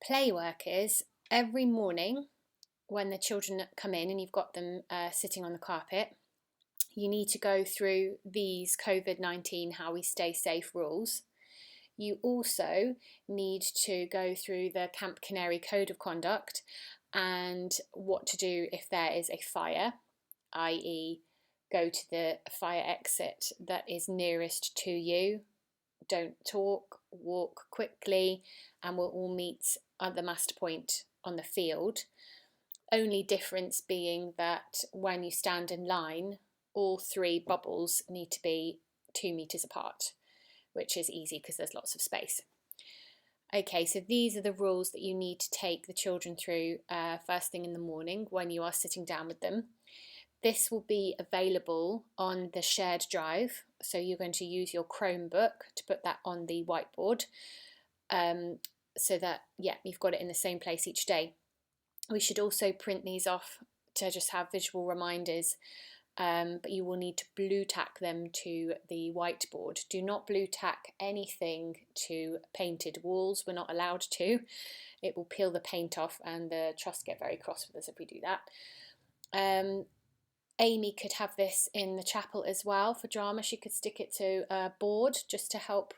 Play work is every morning when the children come in and you've got them sitting on the carpet, you need to go through these COVID-19 how we stay safe rules. You also need to go through the Camp Canary Code of Conduct and what to do if there is a fire, i.e. go to the fire exit that is nearest to you. Don't talk, walk quickly, and we'll all meet at the master point on the field. Only difference being that when you stand in line, all three bubbles need to be 2 meters apart, which is easy because there's lots of space. Okay, so these are the rules that you need to take the children through first thing in the morning when you are sitting down with them. This will be available on the shared drive, so you're going to use your Chromebook to put that on the whiteboard, so that, you've got it in the same place each day. We should also print these off to just have visual reminders, but you will need to blue tack them to the whiteboard. Do not blue tack anything to painted walls. We're not allowed to. It will peel the paint off, and the trust get very cross with us if we do that. Amy could have this in the chapel as well for drama. She could stick it to a board just to help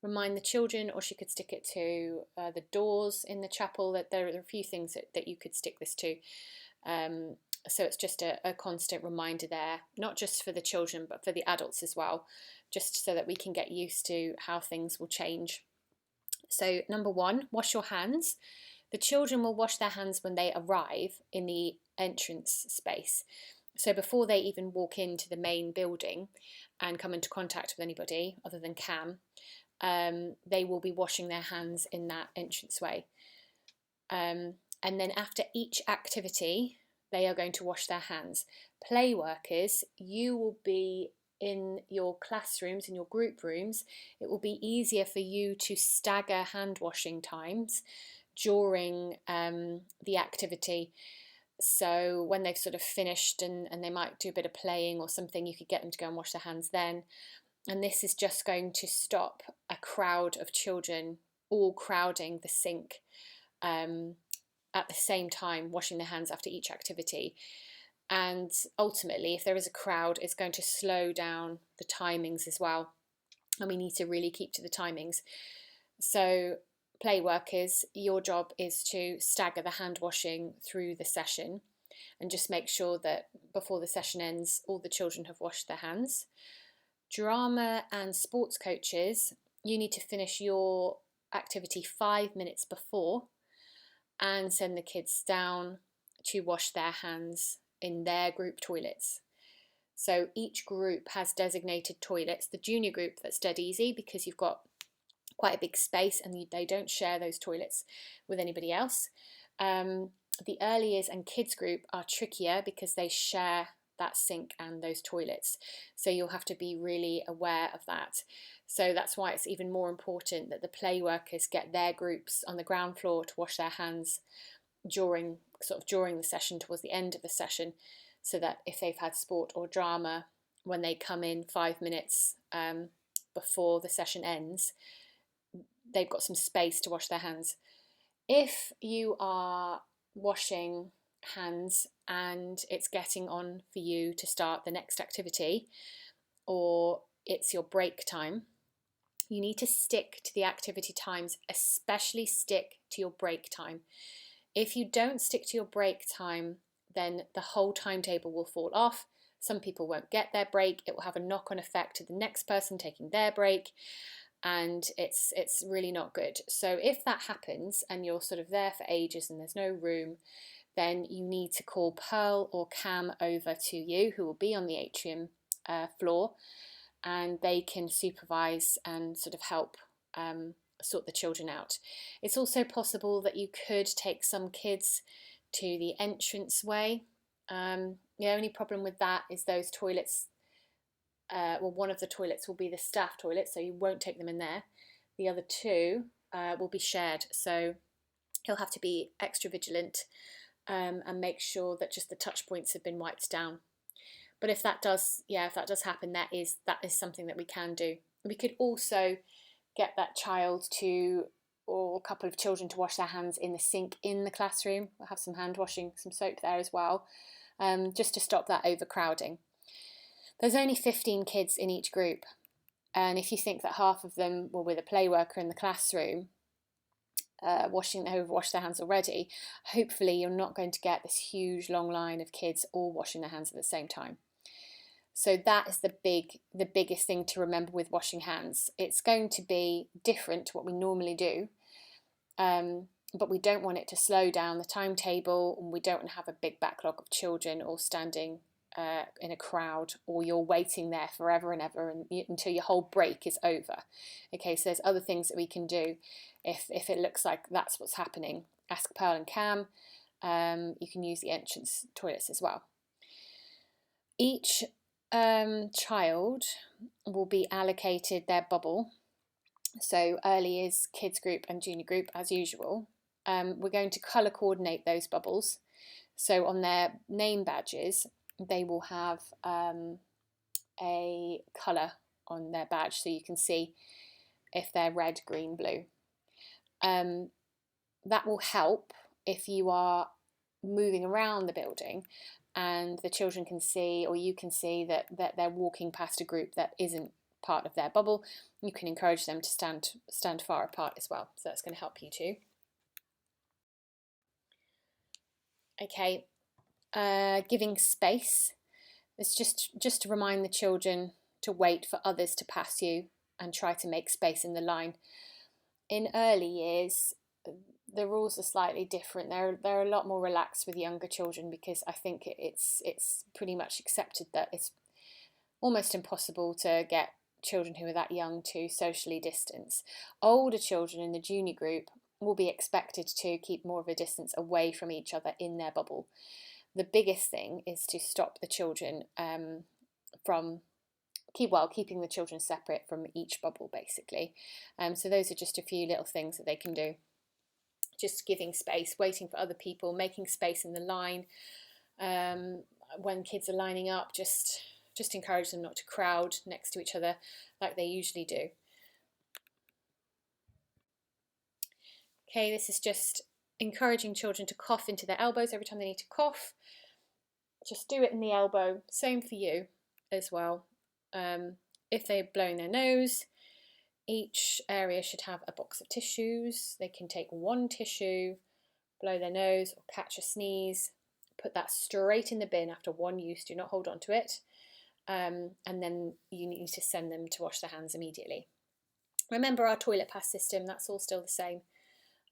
remind the children, or she could stick it to the doors in the chapel. That there are a few things that you could stick this to. So it's just a constant reminder there, not just for the children, but for the adults as well, just so that we can get used to how things will change. So number 1, wash your hands. The children will wash their hands when they arrive in the entrance space. So before they even walk into the main building and come into contact with anybody other than Cam, they will be washing their hands in that entranceway. And then after each activity, they are going to wash their hands. Play workers, you will be in your classrooms, in your group rooms. It will be easier for you to stagger hand washing times during the activity. So when they've sort of finished and they might do a bit of playing or something, you could get them to go and wash their hands then. And this is just going to stop a crowd of children all crowding the sink at the same time, washing their hands after each activity. And ultimately, if there is a crowd, it's going to slow down the timings as well. And we need to really keep to the timings. So play workers, your job is to stagger the hand washing through the session and just make sure that before the session ends, all the children have washed their hands. Drama and sports coaches, you need to finish your activity 5 minutes before and send the kids down to wash their hands in their group toilets. So each group has designated toilets. The junior group, that's dead easy because you've got quite a big space and they don't share those toilets with anybody else. The early years and kids group are trickier because they share that sink and those toilets. So you'll have to be really aware of that. So that's why it's even more important that the play workers get their groups on the ground floor to wash their hands during the session, towards the end of the session, so that if they've had sport or drama, when they come in 5 minutes before the session ends, they've got some space to wash their hands. If you are washing hands and it's getting on for you to start the next activity, or it's your break time, you need to stick to the activity times, especially stick to your break time. If you don't stick to your break time, then the whole timetable will fall off. Some people won't get their break. It will have a knock-on effect to the next person taking their break, and it's really not good. So if that happens and you're sort of there for ages and there's no room, then you need to call Pearl or Cam over to you, who will be on the atrium floor, and they can supervise and sort of help sort the children out. It's also possible that you could take some kids to the entranceway. The only problem with that is those toilets, one of the toilets will be the staff toilet, so you won't take them in there. The other two will be shared, so you'll have to be extra vigilant and make sure that just the touch points have been wiped down. But if that does happen, that is something that we can do. We could also get that child to or a couple of children to wash their hands in the sink in the classroom. We'll have some hand washing, some soap there as well, just to stop that overcrowding. There's only 15 kids in each group, and if you think that half of them were with a play worker in the classroom, who've washed their hands already, hopefully you're not going to get this huge long line of kids all washing their hands at the same time. So that is the biggest thing to remember with washing hands. It's going to be different to what we normally do, but we don't want it to slow down the timetable, and we don't want to have a big backlog of children all standing in a crowd, or you're waiting there forever and ever until your whole break is over. Okay, so there's other things that we can do if it looks like that's what's happening. Ask Pearl and Cam. You can use the entrance toilets as well. Each child will be allocated their bubble. So early is kids group and junior group as usual. We're going to colour coordinate those bubbles. So on their name badges, they will have a colour on their badge, so you can see if they're red, green, blue. That will help if you are moving around the building and the children can see, or you can see that they're walking past a group that isn't part of their bubble. You can encourage them to stand far apart as well, so that's going to help you too. Okay, giving space. It's just to remind the children to wait for others to pass you and try to make space in the line. In early years, the rules are slightly different. They're a lot more relaxed with younger children, because I think it's pretty much accepted that it's almost impossible to get children who are that young to socially distance. Older children in the junior group will be expected to keep more of a distance away from each other in their bubble. The biggest thing is to stop the children from keeping the children separate from each bubble, basically. So those are just a few little things that they can do. Just giving space, waiting for other people, making space in the line. When kids are lining up, just encourage them not to crowd next to each other like they usually do. Okay, this is just encouraging children to cough into their elbows every time they need to cough. Just do it in the elbow. Same for you as well. If they're blowing their nose, each area should have a box of tissues. They can take one tissue, blow their nose or catch a sneeze, put that straight in the bin after one use. Do not hold on to it. And then you need to send them to wash their hands immediately. Remember our toilet pass system, that's all still the same.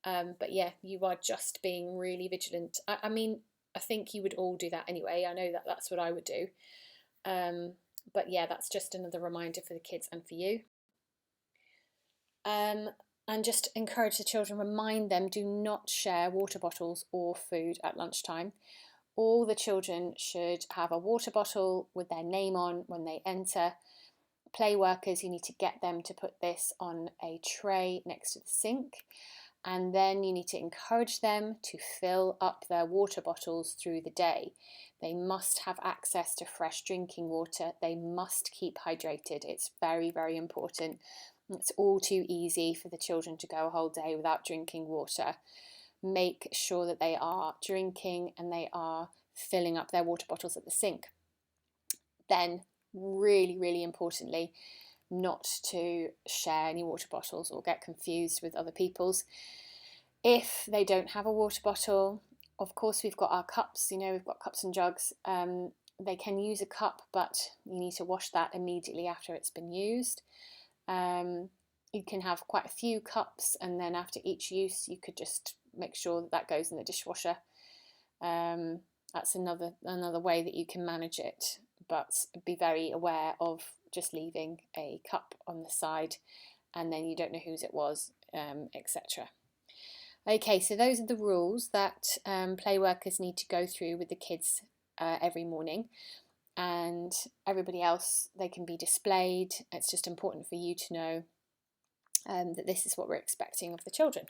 But yeah, you are just being really vigilant. I mean, I think you would all do that anyway. I know that that's what I would do. But yeah, that's just another reminder for the kids and for you. And just encourage the children, remind them, do not share water bottles or food at lunchtime. All the children should have a water bottle with their name on when they enter. Play workers, you need to get them to put this on a tray next to the sink. And then you need to encourage them to fill up their water bottles through the day. They must have access to fresh drinking water. They must keep hydrated. It's very, very important. It's all too easy for the children to go a whole day without drinking water. Make sure that they are drinking and they are filling up their water bottles at the sink. Then, really, really importantly, not to share any water bottles or get confused with other people's. If they don't have a water bottle, of course we've got our cups, we've got cups and jugs. They can use a cup, but you need to wash that immediately after it's been used. You can have quite a few cups, and then after each use you could just make sure that goes in the dishwasher. That's another way that you can manage it, but be very aware of just leaving a cup on the side and then you don't know whose it was, etc. Okay, so those are the rules that play workers need to go through with the kids every morning, and everybody else, they can be displayed. It's just important for you to know that this is what we're expecting of the children.